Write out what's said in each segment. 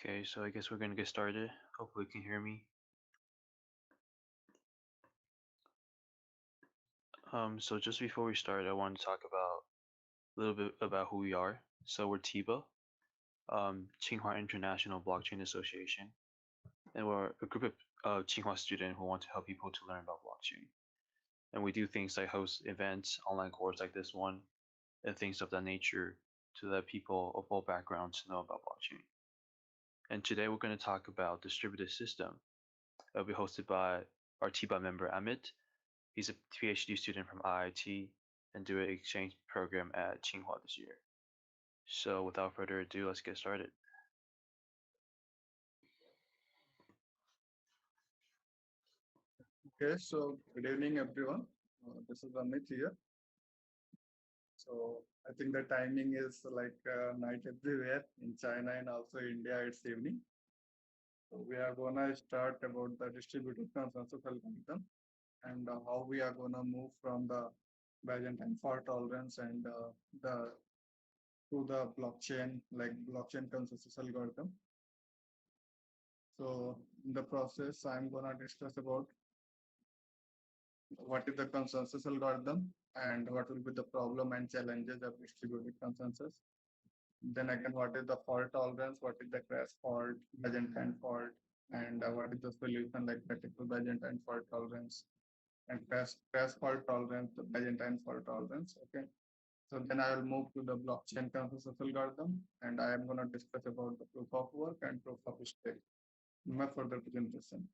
Okay, so I guess we're gonna get started. Hopefully you can hear me. So just before we start, I want to talk about a little bit about who we are. So we're TIBA, Tsinghua International Blockchain Association, and we're a group of Tsinghua students who want to help people to learn about blockchain. And we do things like host events, online courses like this one, and things of that nature to let people of all backgrounds know about blockchain. And today we're going to talk about distributed system. It'll be hosted by our TIBA member Amit. He's a PhD student from IIT and doing an exchange program at Tsinghua this year. So without further ado, let's get started. Okay, so good evening, everyone. This is Amit here. So I think the timing is like night everywhere in China and also India. It's evening. So we are gonna start about the distributed consensus algorithm and how we are gonna move from the Byzantine fault tolerance and the to the blockchain like blockchain consensus algorithm. So in the process, I'm gonna discuss about what is the consensus algorithm and what will be the problem and challenges of distributed consensus. Then again, what is the fault tolerance, what is the crash fault, Byzantine fault, and what is the solution like practical Byzantine fault tolerance and crash fault tolerance, the Byzantine fault tolerance. Okay. So then I will move to the blockchain consensus algorithm and I am going to discuss about the proof of work and proof of stake in my further presentation.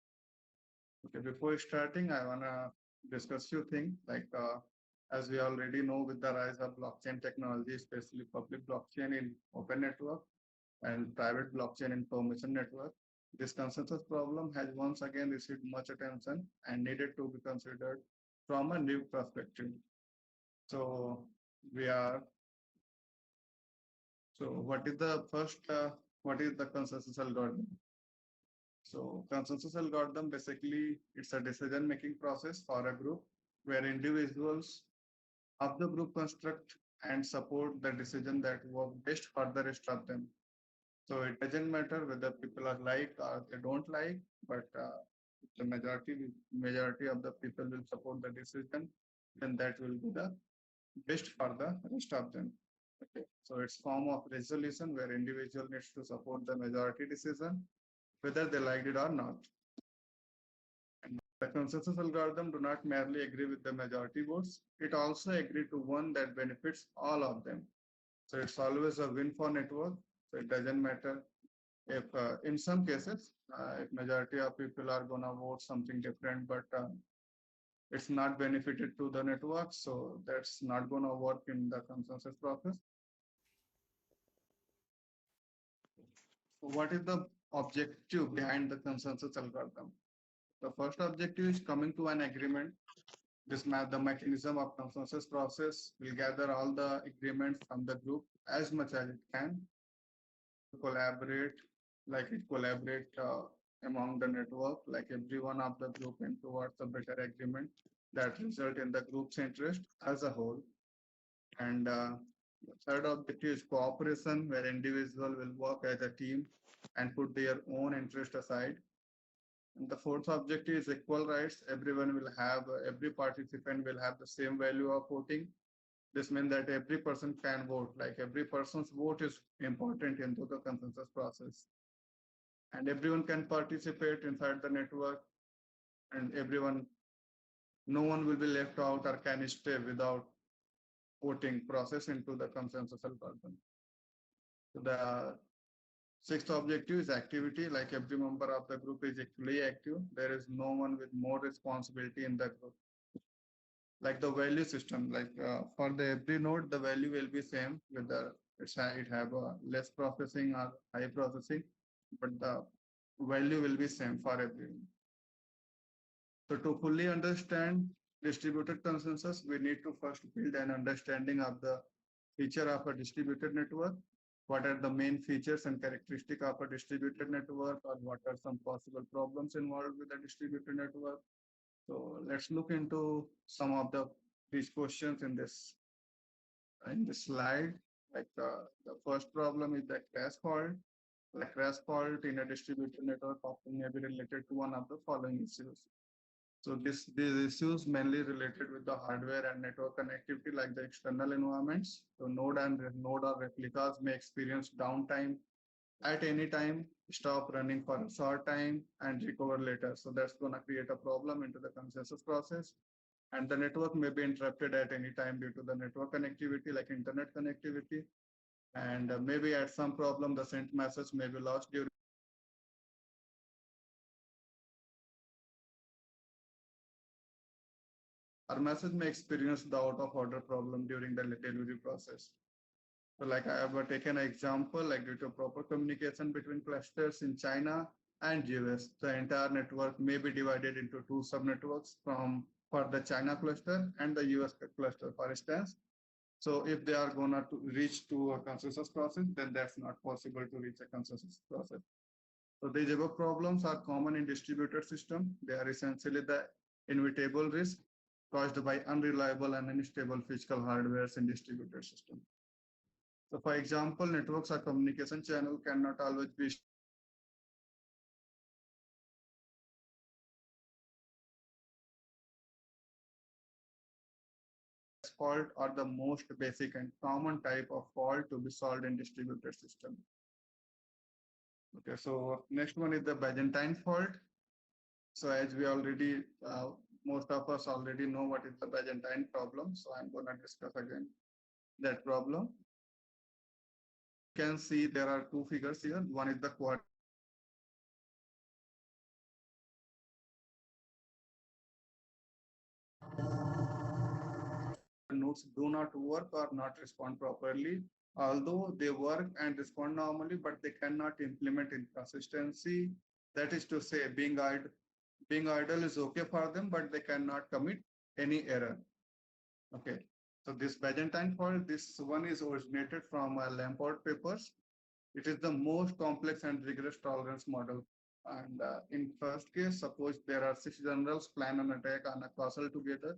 Okay, before starting, I wanna discuss few things like as we already know with the rise of blockchain technology, especially public blockchain in open network and private blockchain in permission network, this consensus problem has once again received much attention and needed to be considered from a new perspective. So we are what is the first what is the consensus algorithm? So consensus algorithm basically it's a decision making process for a group where individuals of the group construct and support the decision that work best for the rest of them. So it doesn't matter whether people are like or they don't like, but the majority of the people will support the decision, then that will be the best for the rest of them. Okay. So it's form of resolution where individual needs to support the majority decision, whether they liked it or not. And the consensus algorithm do not merely agree with the majority votes, it also agree to one that benefits all of them. So it's always a win for network. So it doesn't matter if in some cases, if majority of people are gonna vote something different, but it's not benefited to the network. So that's not gonna work in the consensus process. So what is the objective behind the consensus algorithm? The first objective is coming to an agreement. The mechanism of consensus process will gather all the agreements from the group as much as it can to collaborate, like it collaborate among the network, like every one of the group and towards a better agreement that result in the group's interest as a whole. And the third objective is cooperation, where individual will work as a team and put their own interest aside. And the fourth objective is equal rights. Every participant will have the same value of voting. This means that every person can vote, like every person's vote is important into the consensus process. And everyone can participate inside the network and no one will be left out or can stay without voting process into the consensus algorithm. So the sixth objective is activity, like every member of the group is equally active. There is no one with more responsibility in the group. Like the value system, like for the every node, the value will be same whether it have less processing or high processing, but the value will be same for everyone. So to fully understand distributed consensus, we need to first build an understanding of the feature of a distributed network. What are the main features and characteristic of a distributed network, or what are some possible problems involved with a distributed network? So let's look into some of these questions in this slide. Like the first problem is the crash fault. Like crash fault in a distributed network often may be related to one of the following issues. So these issues mainly related with the hardware and network connectivity, like the external environments. So node or replicas may experience downtime at any time, stop running for a short time, and recover later. So that's going to create a problem into the consensus process. And the network may be interrupted at any time due to the network connectivity, like internet connectivity. And maybe at some problem, the sent message may be lost during our message may experience the out of order problem during the delivery process. So like I have taken an example, like due to proper communication between clusters in China and US, the entire network may be divided into two subnetworks for the China cluster and the US cluster, for instance. So if they are gonna to reach to a consensus process, then that's not possible to reach a consensus process. So these above problems are common in distributed system. They are essentially the inevitable risk caused by unreliable and unstable physical hardwares in distributed system. So for example, networks or communication channel cannot always be fault or the most basic and common type of fault to be solved in distributed system. Okay, so next one is the Byzantine fault. So as we already, most of us already know what is the Byzantine problem. So I'm going to discuss again that problem. You can see there are two figures here. One is the quad nodes do not work or not respond properly, although they work and respond normally, but they cannot implement inconsistency. That is to say, being idle is okay for them, but they cannot commit any error. Okay. So this Byzantine fault, this one is originated from Lamport papers. It is the most complex and rigorous tolerance model. And in first case, suppose there are six generals plan an attack on a castle together,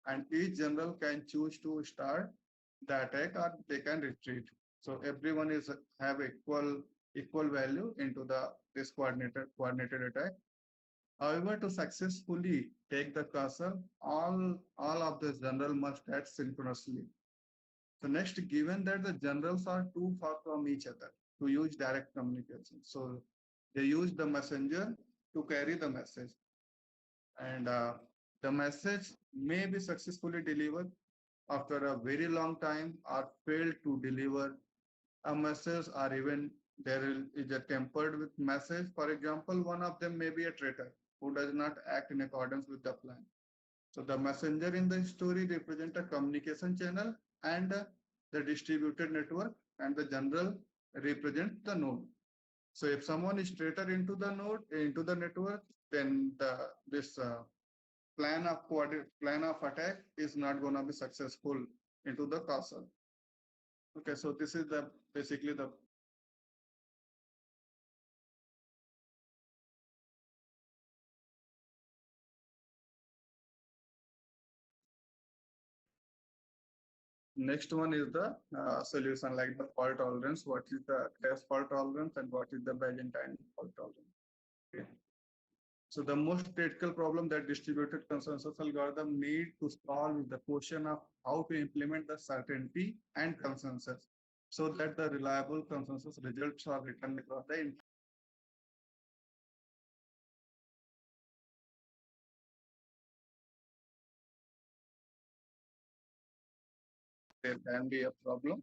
and each general can choose to start the attack or they can retreat. So everyone is have equal value into the this coordinated attack. However, to successfully take the castle, all of the general must act synchronously. So next, given that the generals are too far from each other to use direct communication, so they use the messenger to carry the message, and the message may be successfully delivered after a very long time or failed to deliver a message, or even there is a tempered with message. For example, one of them may be a traitor who does not act in accordance with the plan. So the messenger in the story represent a communication channel, and the distributed network, and the general represent the node. So if someone is traitor into the network, then this plan of attack is not going to be successful into the castle. Okay, so this is the basically the next one is the solution, like the fault tolerance. What is the test fault tolerance and what is the Byzantine fault tolerance? Okay. So the most critical problem that distributed consensus algorithm need to solve is the question of how to implement the certainty and consensus so that the reliable consensus results are written across the entire. There can be a problem.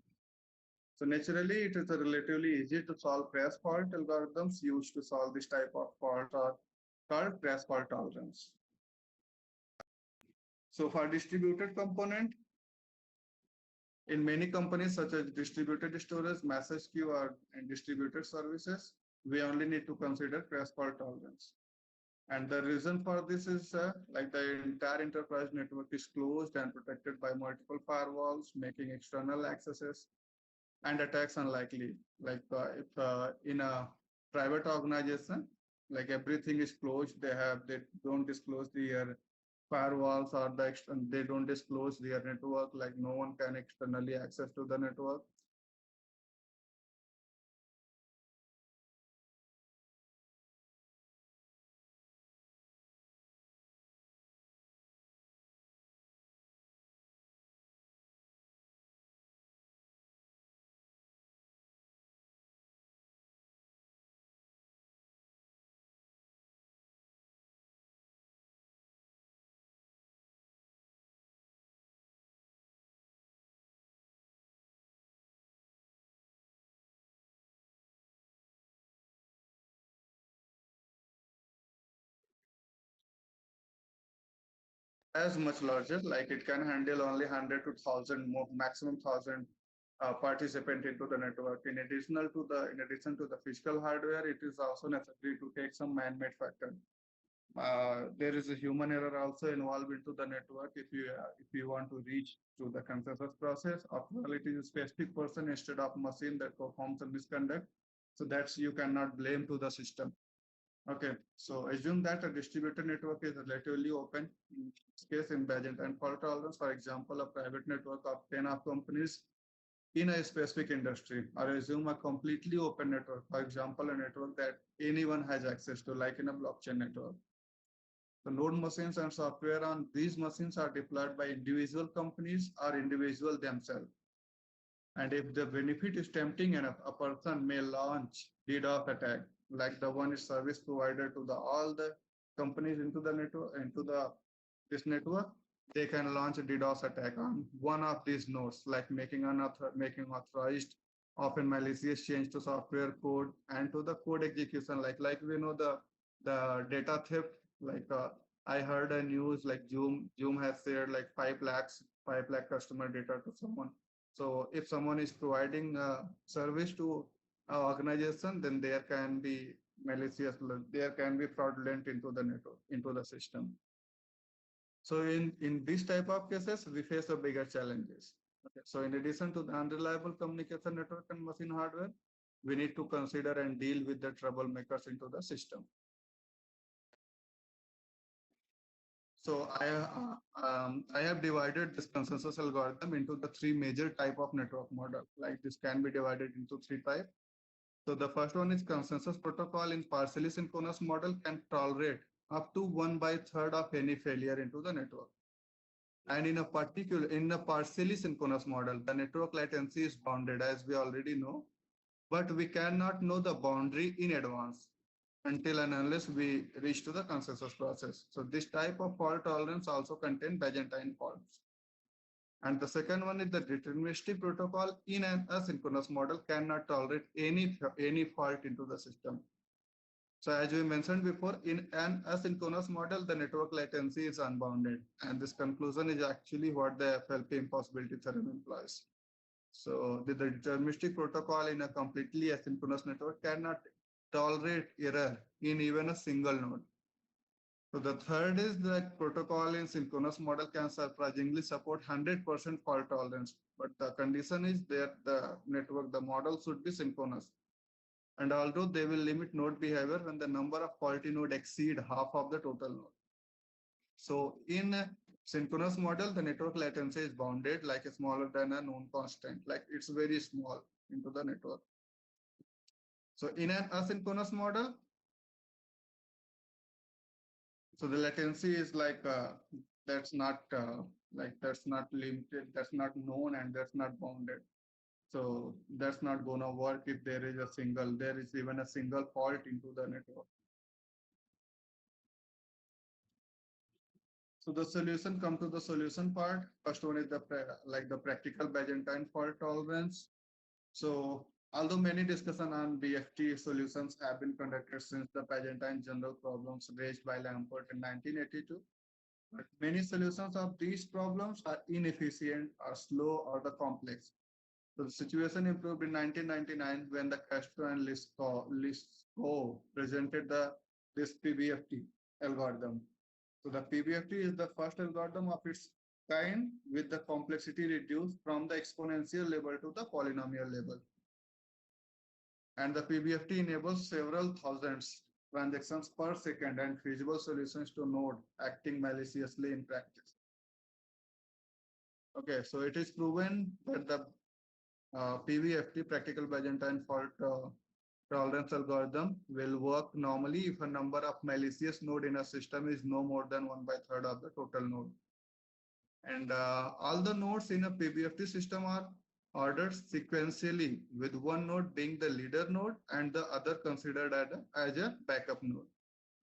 So naturally, it is a relatively easy to solve crash fault algorithms used to solve this type of fault are called crash fault tolerance. So for distributed component, in many companies such as distributed storage, message queue, or and distributed services, we only need to consider crash fault tolerance. And the reason for this is like the entire enterprise network is closed and protected by multiple firewalls, making external accesses and attacks unlikely. Like if in a private organization, like everything is closed, they don't disclose their firewalls or they don't disclose their network. Like no one can externally access to the network. as much larger, like it can handle only 100 to 1000 more, maximum 1000 participant into the network. In addition to the physical hardware, it is also necessary to take some man-made factor. There is a human error also involved into the network if you want to reach to the consensus process. After all, it is a specific person instead of machine that performs a misconduct. So that's you cannot blame to the system. Okay, so assume that a distributed network is relatively open. In this case, in Byzantine fault tolerance, for example, a private network of 10 of companies in a specific industry, or assume a completely open network, for example, a network that anyone has access to, like in a blockchain network. The node machines and software on these machines are deployed by individual companies or individual themselves. And if the benefit is tempting enough, a person may launch DDoS attack, like the one is service provider to the all the companies into the network, into the this network. They can launch a DDoS attack on one of these nodes, like making authorized, often malicious change to software code and to the code execution. Like we know the data theft. Like I heard a news like Zoom has shared like 5 lakh customer data to someone. So if someone is providing service to organization, then there can be malicious, there can be fraudulent into the network, into the system. So in this type of cases, we face a bigger challenges. Okay. So in addition to the unreliable communication network and machine hardware, we need to consider and deal with the troublemakers into the system. So I have divided this consensus algorithm into the three major type of network model. Like this can be divided into three types. So the first one is consensus protocol in partially synchronous model can tolerate up to 1/3 of any failure into the network. And in a partially synchronous model, the network latency is bounded, as we already know, but we cannot know the boundary in advance until and unless we reach to the consensus process. So this type of fault tolerance also contain Byzantine faults. And the second one is the deterministic protocol in an asynchronous model cannot tolerate any fault into the system. So as we mentioned before, in an asynchronous model, the network latency is unbounded. And this conclusion is actually what the FLP impossibility theorem implies. So the deterministic protocol in a completely asynchronous network cannot tolerate error in even a single node. So the third is that protocol in synchronous model can surprisingly support 100% fault tolerance, but the condition is that the model should be synchronous. And although they will limit node behavior when the number of faulty node exceed half of the total node. So in a synchronous model, the network latency is bounded like smaller than a known constant, like it's very small into the network. So in an asynchronous model, so the latency is like that's not limited, that's not known, and that's not bounded. So that's not gonna work if there is even a single fault into the network. So the solution come to the solution part. First one is the practical Byzantine fault tolerance. So although many discussion on BFT solutions have been conducted since the Byzantine general problems raised by Lampert in 1982, but many solutions of these problems are inefficient or slow or the complex. So the situation improved in 1999 when the Castro and Lisco presented this PBFT algorithm. So the PBFT is the first algorithm of its kind with the complexity reduced from the exponential level to the polynomial level. And the PBFT enables several thousands transactions per second and feasible solutions to node acting maliciously in practice. Okay, so it is proven that the PBFT, practical Byzantine fault tolerance algorithm, will work normally if a number of malicious node in a system is no more than 1/3 of the total node. And all the nodes in a PBFT system are ordered sequentially, with one node being the leader node and the other considered as a backup node.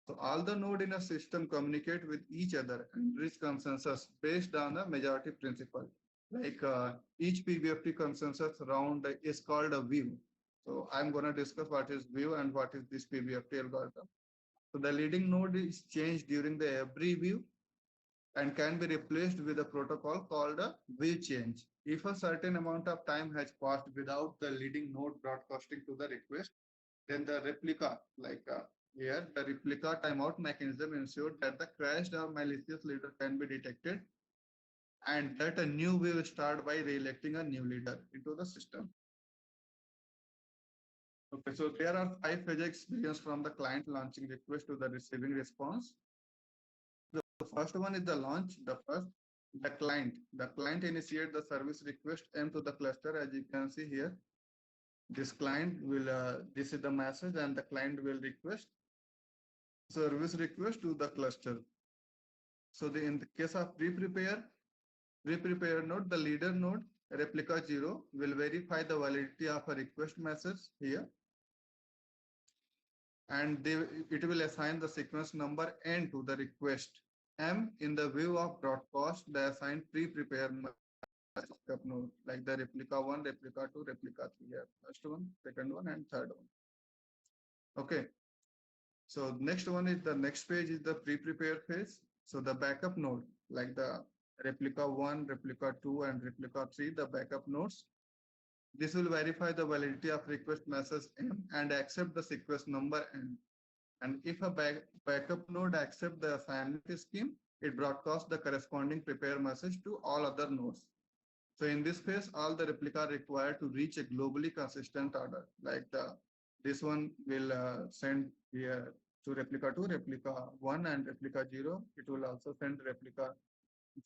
So all the nodes in a system communicate with each other and reach consensus based on the majority principle. Like each PBFT consensus round is called a view. So I'm going to discuss what is view and what is this PBFT algorithm. So the leading node is changed during the every view, and can be replaced with a protocol called a view change. If a certain amount of time has passed without the leading node broadcasting to the request, then the replica, here, the replica timeout mechanism ensures that the crashed or malicious leader can be detected and that a new will start by re-electing a new leader into the system. Okay, so there are 5 phases experience from the client launching request to the receiving response. The first one is the launch. The client initiate the service request M to the cluster. As you can see here, this is the message, and the client will request service request to the cluster. So in the case of pre-prepare node, the leader node replica 0 will verify the validity of a request message here, and it will assign the sequence number n to the request m in the view of broadcast the assigned pre-prepare backup node, like the replica 1, replica 2, replica 3 here. First one, second one, and third one. Okay. So next one is the next page is the pre-prepare phase. So the backup node, like the replica 1, replica 2, and replica 3, the backup nodes. This will verify the validity of request message M and accept the sequence number N. And if a backup node accepts the assignment scheme, it broadcasts the corresponding prepare message to all other nodes. So in this phase, all the replica required to reach a globally consistent order, this one will send here to replica 2, replica 1, and replica 0. It will also send replica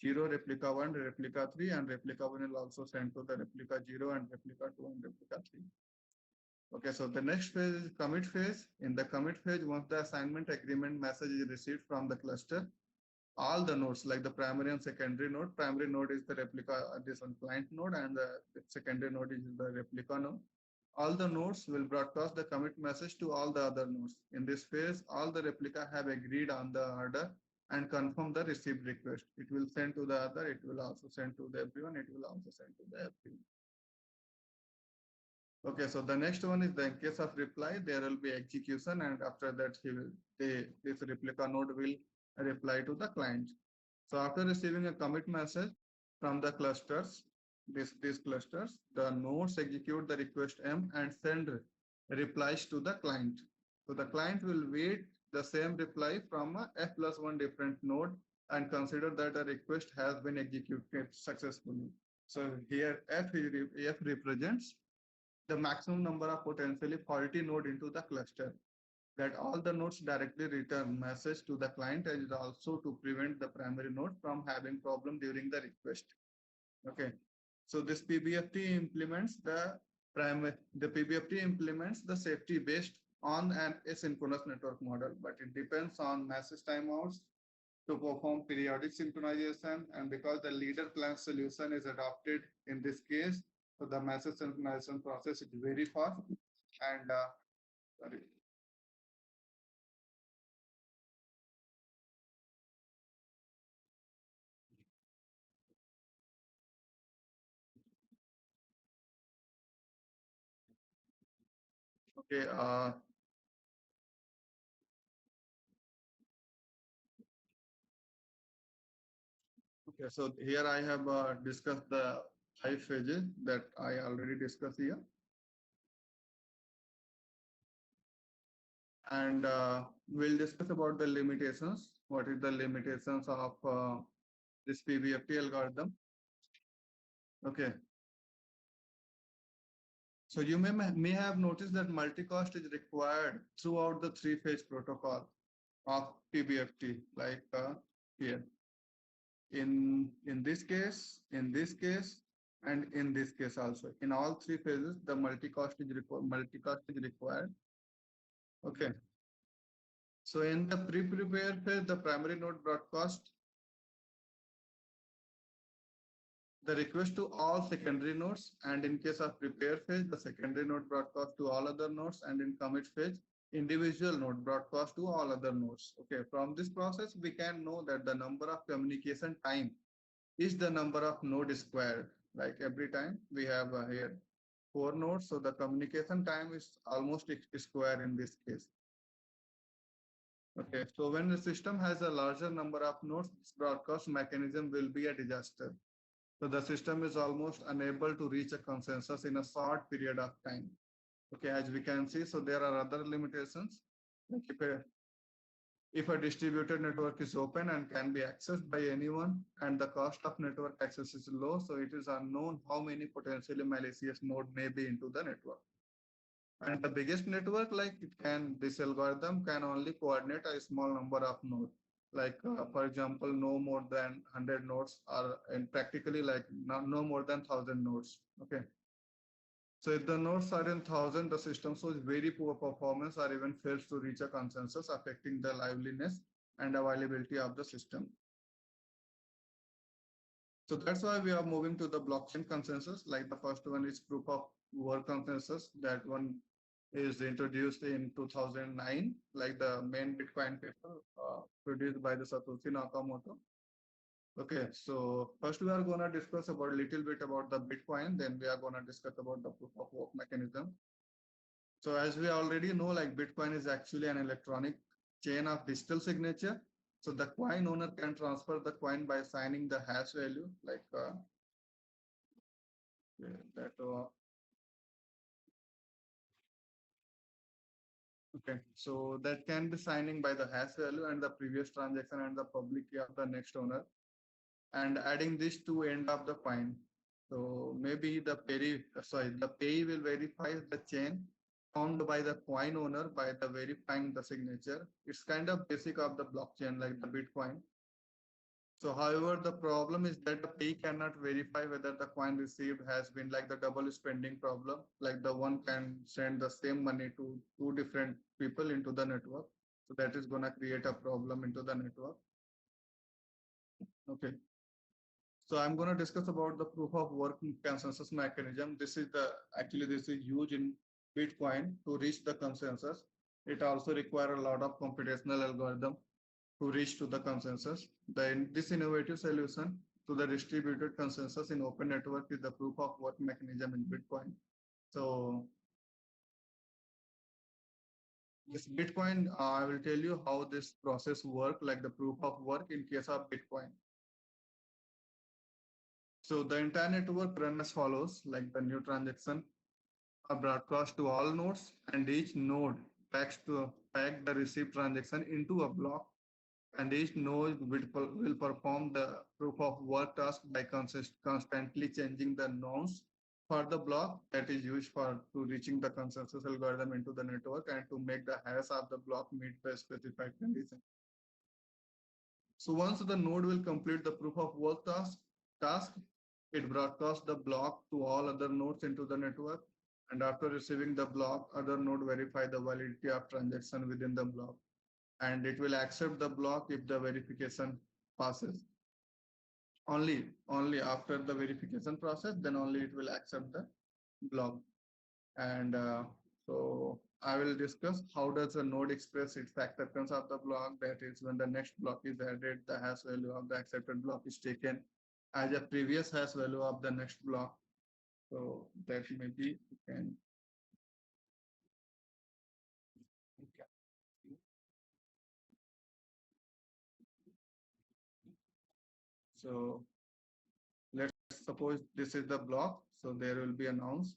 0, replica 1, replica 3, and replica 1 will also send to the replica 0 and replica 2 and replica 3. Okay, so the next phase is commit phase. In the commit phase, once the assignment agreement message is received from the cluster, all the nodes like the primary and secondary node. Primary node is the replica, this one client node, and the secondary node is the replica node. All the nodes will broadcast the commit message to all the other nodes. In this phase, all the replica have agreed on the order and confirm the received request. It will send to the other, it will also send to the everyone, it will also send to the everyone. Okay, so the next one is the in case of reply, there will be execution, and after that this replica node will reply to the client. So after receiving a commit message from the clusters, these clusters, the nodes execute the request M and send replies to the client. So the client will wait the same reply from a F plus one different node and consider that a request has been executed successfully. So here F represents the maximum number of potentially faulty node into the cluster, that all the nodes directly return message to the client, and also to prevent the primary node from having problem during the request. Okay, so this PBFT implements the PBFT implements the safety based on an asynchronous network model, but it depends on message timeouts to perform periodic synchronization, and because the leader plan solution is adopted in this case, so the message synchronization process is very fast. And sorry. Okay. Okay. So here I have discussed the 5 phases that I already discussed here, and we'll discuss about the limitations. What is the limitations of this PBFT algorithm? Okay. So you may have noticed that multicast is required throughout the 3-phase protocol of PBFT, like here. In this case, and in this case also. In all 3 phases, the multicast is required. Okay. So in the pre-prepare phase, the primary node broadcast the request to all secondary nodes, and in case of prepare phase, the secondary node broadcast to all other nodes, and in commit phase, individual node broadcast to all other nodes. Okay, from this process, we can know that the number of communication time is the number of node squared. Like every time we have here 4 nodes, so the communication time is almost square in this case. Okay, so when the system has a larger number of nodes, this broadcast mechanism will be a disaster. So the system is almost unable to reach a consensus in a short period of time. Okay, as we can see, so there are other limitations. Like if a distributed network is open and can be accessed by anyone, and the cost of network access is low, so it is unknown how many potentially malicious node may be into the network. And the biggest network, like this algorithm can only coordinate a small number of nodes. Like for example, no more than 100 nodes, or and practically like no more than 1,000 nodes. Okay. So if the nodes are in 1,000, the system shows very poor performance or even fails to reach a consensus, affecting the liveliness and availability of the system. So that's why we are moving to the blockchain consensus. Like the first one is proof of work consensus. That one is introduced in 2009, like the main Bitcoin paper produced by the Satoshi Nakamoto. Okay, so first we are going to discuss about a little bit about the Bitcoin, then we are going to discuss about the proof of work mechanism. So as we already know, like Bitcoin is actually an electronic chain of digital signature. So the coin owner can transfer the coin by signing the hash value, like that. Okay, so that can be signing by the hash value and the previous transaction and the public key of the next owner, and adding this to end of the coin. So maybe the payee will verify the chain found by the coin owner by the verifying the signature. It's kind of basic of the blockchain like the Bitcoin. So however, the problem is that the payee cannot verify whether the coin received has been like the double spending problem. Like the one can send the same money to two different people into the network. So that is gonna create a problem into the network. Okay. So I'm going to discuss about the proof of work consensus mechanism. This is huge in Bitcoin to reach the consensus. It also requires a lot of computational algorithm to reach to the consensus. This innovative solution to the distributed consensus in open network is the proof of work mechanism in Bitcoin. So this Bitcoin, I will tell you how this process work, like the proof of work in case of Bitcoin. So the entire network run as follows, like the new transaction are broadcast to all nodes, and each node pack the received transaction into a block, and each node will perform the proof of work task by constantly changing the nodes for the block that is used for to reaching the consensus algorithm into the network and to make the hash of the block meet the specified condition. So once the node will complete the proof of work task, it broadcasts the block to all other nodes into the network. And after receiving the block, other node verify the validity of transaction within the block. And it will accept the block if the verification passes. Only after the verification process, then only it will accept the block. And so I will discuss how does a node express its acceptance of the block. That is, when the next block is added, the hash value of the accepted block is taken as a previous hash value of the next block. So that maybe you can. So let's suppose this is the block. So there will be a nonce.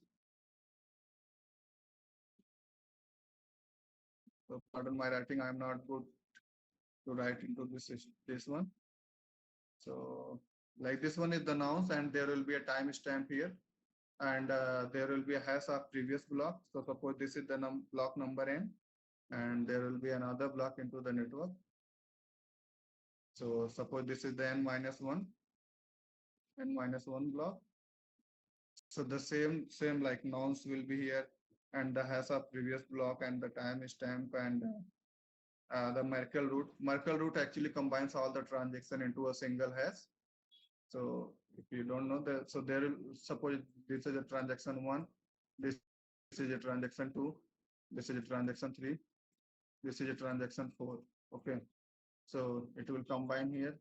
So pardon my writing. I'm not good to write into this one. So like this one is the nonce, and there will be a timestamp here, and there will be a hash of previous block. So suppose this is the block number n, and there will be another block into the network. So suppose this is the n-1 block. So the same like nonce will be here, and the hash of previous block and the timestamp and the Merkle root. Merkle root actually combines all the transaction into a single hash. So if you don't know that, so there will suppose this is a transaction one, this is a transaction two, this is a transaction three, this is a transaction four. Okay, so it will combine here,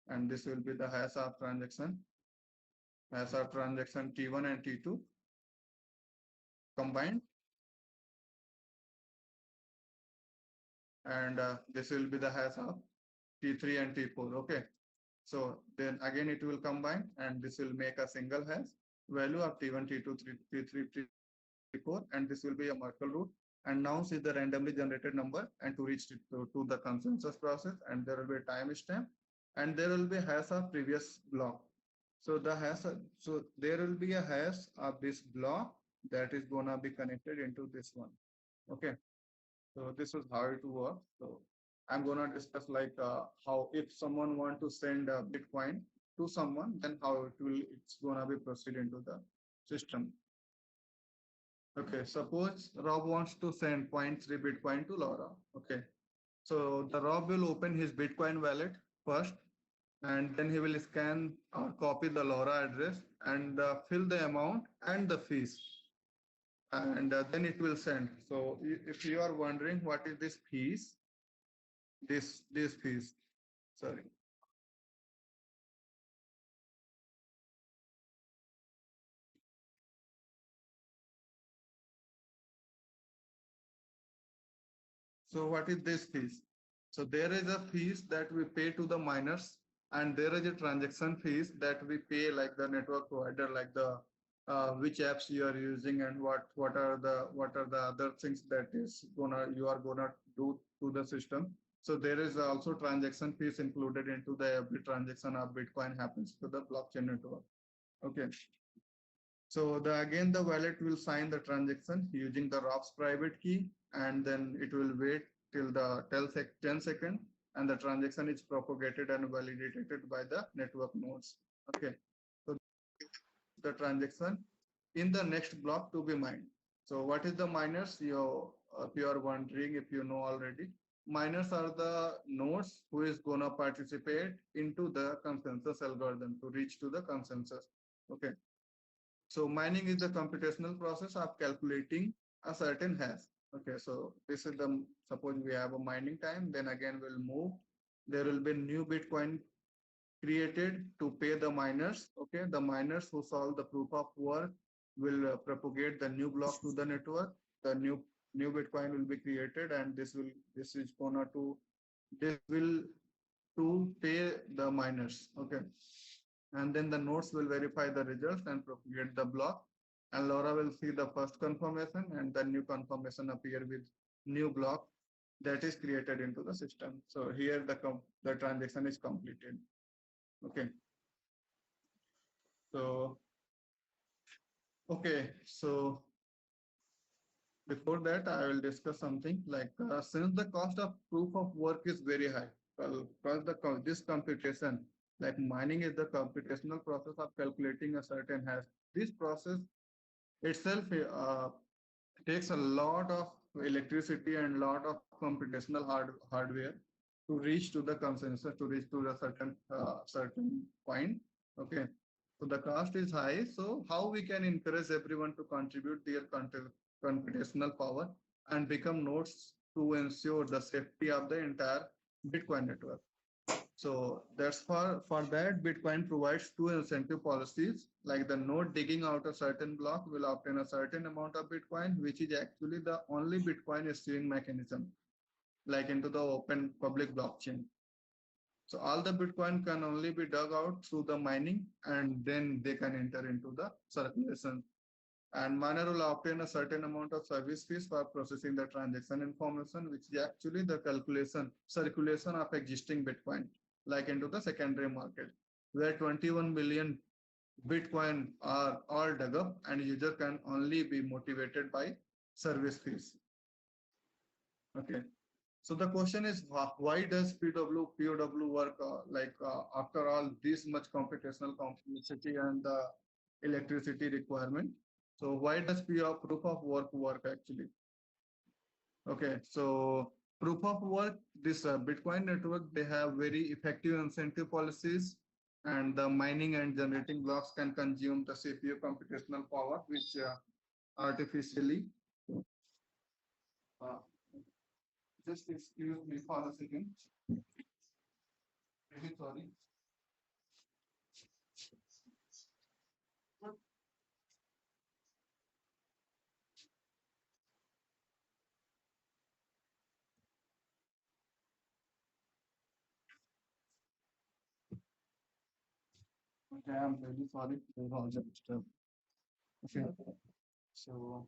and this will be the hash of transaction T1 and T2 combined, and this will be the hash of T3 and T4. Okay. So then again it will combine and this will make a single hash value of T1, T2, T3, T4, and this will be a Merkle root. And now see the randomly generated number and to reach to the consensus process, and there will be a timestamp and there will be hash of previous block. So so there will be a hash of this block that is gonna be connected into this one. Okay. So this is how it works. So I'm gonna discuss like how if someone want to send a Bitcoin to someone, then how it's gonna be proceed into the system. Okay, suppose Rob wants to send zero point 0.3 Bitcoin to Laura. Okay, so the Rob will open his Bitcoin wallet first, and then he will scan or copy the Laura address and fill the amount and the fees, and then it will send. So if you are wondering what is this fees, this fees, sorry. So what is this fees? So there is a fees that we pay to the miners, and there is a transaction fees that we pay like the network provider, like the which apps you are using and what are the other things that is gonna you are gonna do to the system. So there is also transaction fees included into the every transaction of Bitcoin happens to the blockchain network. Okay. So again the wallet will sign the transaction using the ROPS private key, and then it will wait till the 10 second, and the transaction is propagated and validated by the network nodes. Okay. So the transaction in the next block to be mined. So what is the miners? If you are wondering, if you know already, miners are the nodes who is gonna participate into the consensus algorithm to reach to the consensus. Okay. So mining is the computational process of calculating a certain hash. Okay, so this is the suppose we have a mining time, then again we'll move. There will be new Bitcoin created to pay the miners. Okay, the miners who solve the proof of work will propagate the new block to the network. The new Bitcoin will be created, and this is gonna to this will to pay the miners. Okay, and then the nodes will verify the results and propagate the block, and Laura will see the first confirmation and the new confirmation appear with new block that is created into the system. So here the transaction is completed. Okay, so so before that I will discuss something like since the cost of proof of work is very high, because this computation, like mining is the computational process of calculating a certain hash. This process itself takes a lot of electricity and lot of computational hardware to reach to the consensus, to reach to the certain point. Okay, so the cost is high. So how we can encourage everyone to contribute their computational power and become nodes to ensure the safety of the entire Bitcoin network? So that's for that Bitcoin provides two incentive policies, like the node digging out a certain block will obtain a certain amount of Bitcoin, which is actually the only Bitcoin issuing mechanism, like into the open public blockchain. So all the Bitcoin can only be dug out through the mining, and then they can enter into the circulation. And miner will obtain a certain amount of service fees for processing the transaction information, which is actually the circulation of existing Bitcoin, like into the secondary market, where 21 million Bitcoin are all dug up, and user can only be motivated by service fees. Okay. So the question is, why does POW work after all this much computational complexity and the electricity requirement? So why does proof of work actually? Okay, so proof of work, this Bitcoin network, they have very effective incentive policies, and the mining and generating blocks can consume the CPU computational power, which artificially. Uh, just excuse me for a second. Really sorry. Okay, I'm really sorry for all the disturb. Okay, so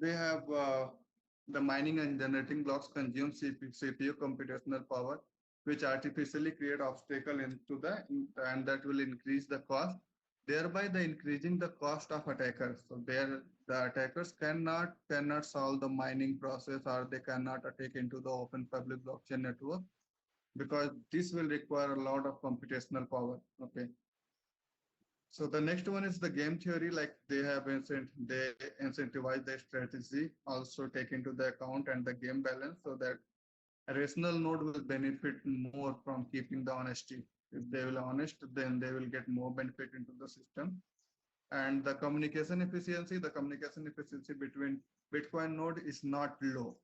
they have the mining and generating blocks consume CPU computational power, which artificially create obstacle into and that will increase the cost, thereby the increasing the cost of attackers. So there the attackers cannot solve the mining process, or they cannot attack into the open public blockchain network, because this will require a lot of computational power. Okay. So the next one is the game theory, like they incentivize their strategy, also take into the account and the game balance, so that a rational node will benefit more from keeping the honesty. If they will honest, then they will get more benefit into the system. And the communication efficiency between Bitcoin node is not low.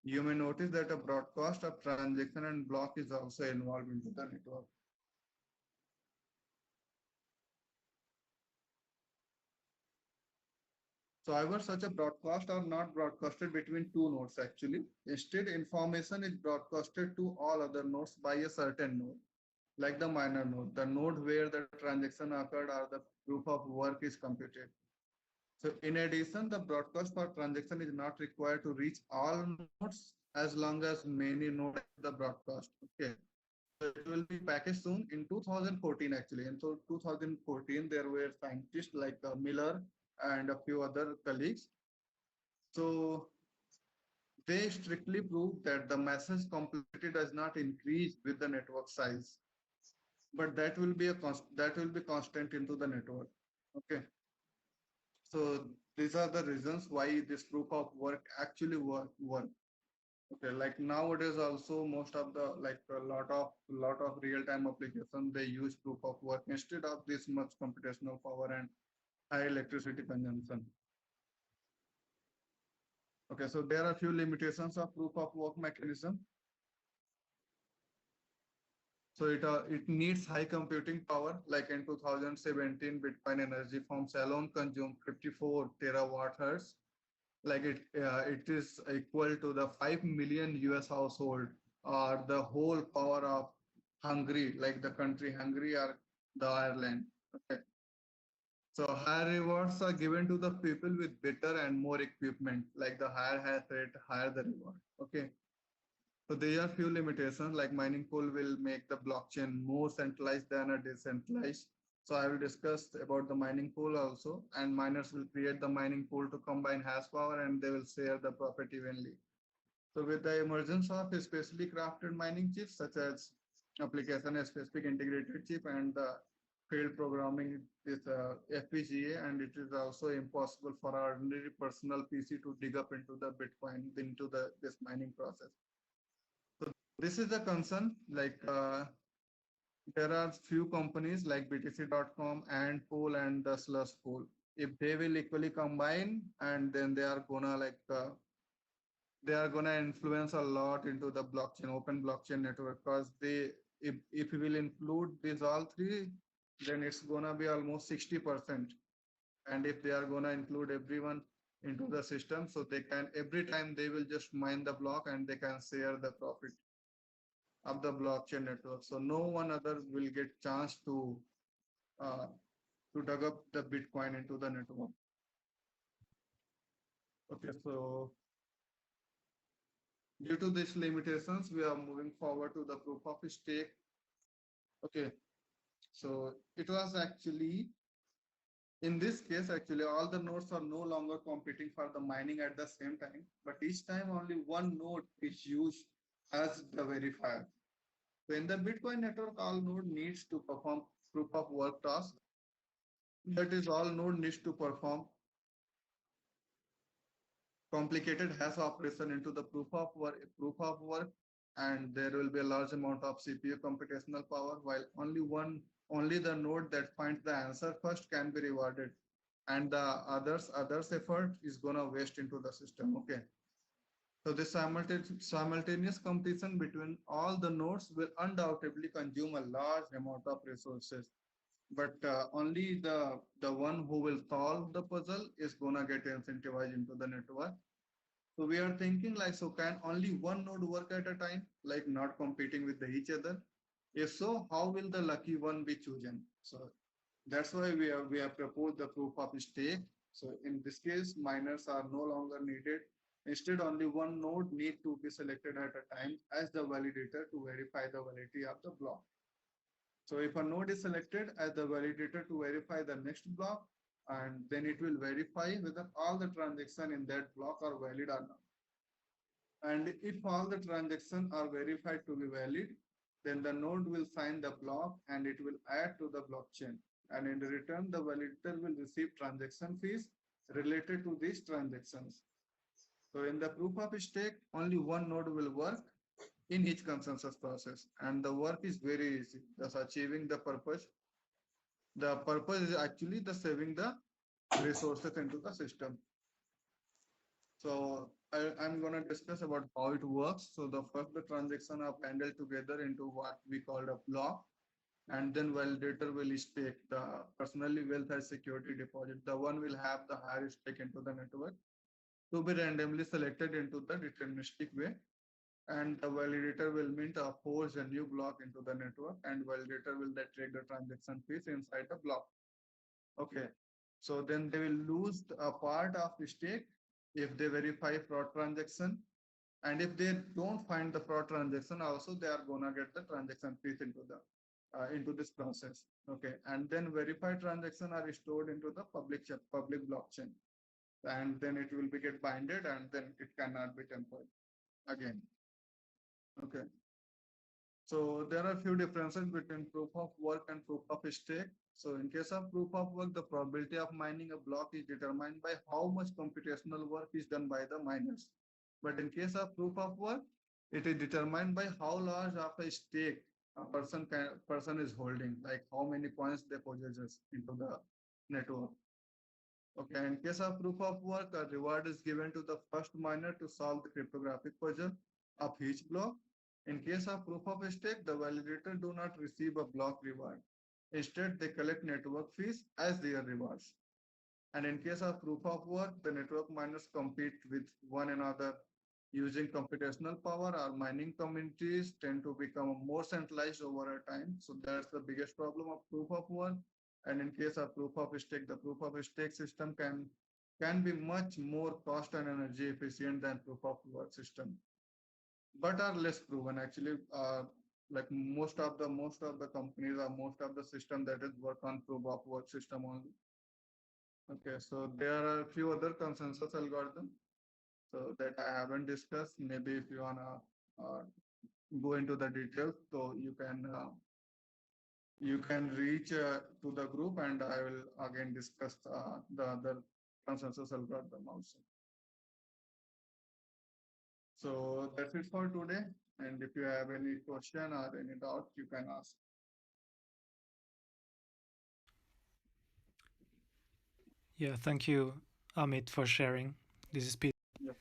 You may notice that a broadcast of transaction and block is also involved into the network. So, however, such a broadcast are not broadcasted between two nodes actually. Instead, information is broadcasted to all other nodes by a certain node, like the miner node, the node where the transaction occurred or the proof of work is computed. So, in addition, the broadcast for transaction is not required to reach all nodes as long as many nodes the broadcast. Okay. So it will be packaged soon in 2014 actually. And so 2014, there were scientists like Miller and a few other colleagues. So they strictly proved that the message complexity does not increase with the network size, but that will be constant into the network. Okay. So these are the reasons why this proof of work actually work. Okay, like nowadays also most of the like a lot of real-time application they use proof of work instead of this much computational power and high electricity consumption. Okay, so there are few limitations of proof of work mechanism. So it needs high computing power. Like in 2017, Bitcoin energy farms alone consume 54 terawatt hours. Like it is equal to the 5 million US household, or the whole power of Hungary, like the country Hungary or the Ireland. Okay. So higher rewards are given to the people with better and more equipment, like the higher hash rate, higher the reward. Okay. So there are few limitations, like mining pool will make the blockchain more centralized than a decentralized. So I will discuss about the mining pool also, and miners will create the mining pool to combine hash power and they will share the profit evenly. So with the emergence of specially crafted mining chips such as application specific integrated chip and the field programming is FPGA, and it is also impossible for our ordinary personal PC to dig up into the Bitcoin into the this mining process. So this is the concern. Like there are few companies like BTC.com and Pool and the Slush Pool. If they will equally combine, and then they are gonna influence a lot into the blockchain, open blockchain network, because if we will include these all three, then it's gonna be almost 60%. And if they are gonna include everyone into the system, so they can every time they will just mine the block and they can share the profit of the blockchain network. So no one other will get chance uh, to dug up the Bitcoin into the network. Okay, so due to these limitations, we are moving forward to the proof of stake. Okay, so it was actually in this case, actually all the nodes are no longer competing for the mining at the same time, but each time only one node is used as the verifier. So in the Bitcoin network, all node needs to perform proof of work task. That is, all node needs to perform complicated hash operation into the proof of work, and there will be a large amount of CPU computational power, while only the node that finds the answer first can be rewarded, and the others effort is gonna waste into the system. Okay. So this simultaneous competition between all the nodes will undoubtedly consume a large amount of resources, but only the one who will solve the puzzle is gonna get incentivized into the network. So we are thinking like, so can only one node work at a time, like not competing with each other? If so, how will the lucky one be chosen? So that's why we have proposed the proof of stake. So in this case, miners are no longer needed. Instead, only one node need to be selected at a time as the validator to verify the validity of the block. So if a node is selected as the validator to verify the next block, and then it will verify whether all the transactions in that block are valid or not. And if all the transactions are verified to be valid, then the node will sign the block and it will add to the blockchain. And in return, the validator will receive transaction fees related to these transactions. So in the proof of stake, only one node will work in each consensus process. And the work is very easy, thus achieving the purpose. The purpose is actually the saving the resources into the system. So I'm going to discuss about how it works. So the first the transaction are bundled together into what we call a block, and then validator will stake the personally wealth as security deposit. The one will have the higher stake into the network to be randomly selected into the deterministic way. And the validator will mint or force a new block into the network, and validator will then take the transaction fees inside the block. Okay. So then they will lose a part of the stake if they verify fraud transaction. And if they don't find the fraud transaction, also they are gonna get the transaction fees into this process. Okay. And then verified transaction are stored into the public blockchain. And then it will be get binded and then it cannot be tempered again. Okay. So there are a few differences between proof of work and proof of stake. So in case of proof of work, the probability of mining a block is determined by how much computational work is done by the miners. But in case of proof of work, it is determined by how large of a stake a person is holding, like how many coins they possess into the network. Okay, in case of proof of work, a reward is given to the first miner to solve the cryptographic puzzle of each block. In case of proof of stake, the validator do not receive a block reward. Instead, they collect network fees as their rewards. And in case of proof of work, the network miners compete with one another using computational power. Our mining communities tend to become more centralized over a time. So that's the biggest problem of proof of work. And in case of proof of stake, the proof of stake system can be much more cost and energy efficient than proof of work system, but are less proven. Actually, like most of the companies or most of the system that is work on proof of work system only. Okay, so there are a few other consensus algorithm so that I haven't discussed. Maybe if you wanna uh, go into the details, so you can reach to the group, and I will again discuss the other consensus algorithm also. So that's it for today. And if you have any question or any doubt, you can ask. Yeah, thank you, Amit, for sharing. This is Pete. Yep.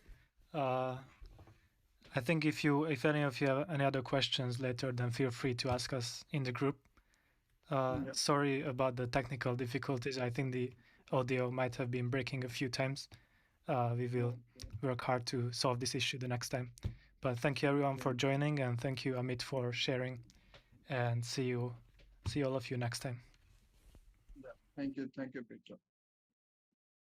Uh, I think if any of you have any other questions later, then feel free to ask us in the group. Yep. Sorry about the technical difficulties. I think the audio might have been breaking a few times. We will work hard to solve this issue the next time. But thank you everyone for joining, and thank you, Amit, for sharing. And see all of you next time. Yeah. Thank you, Peter.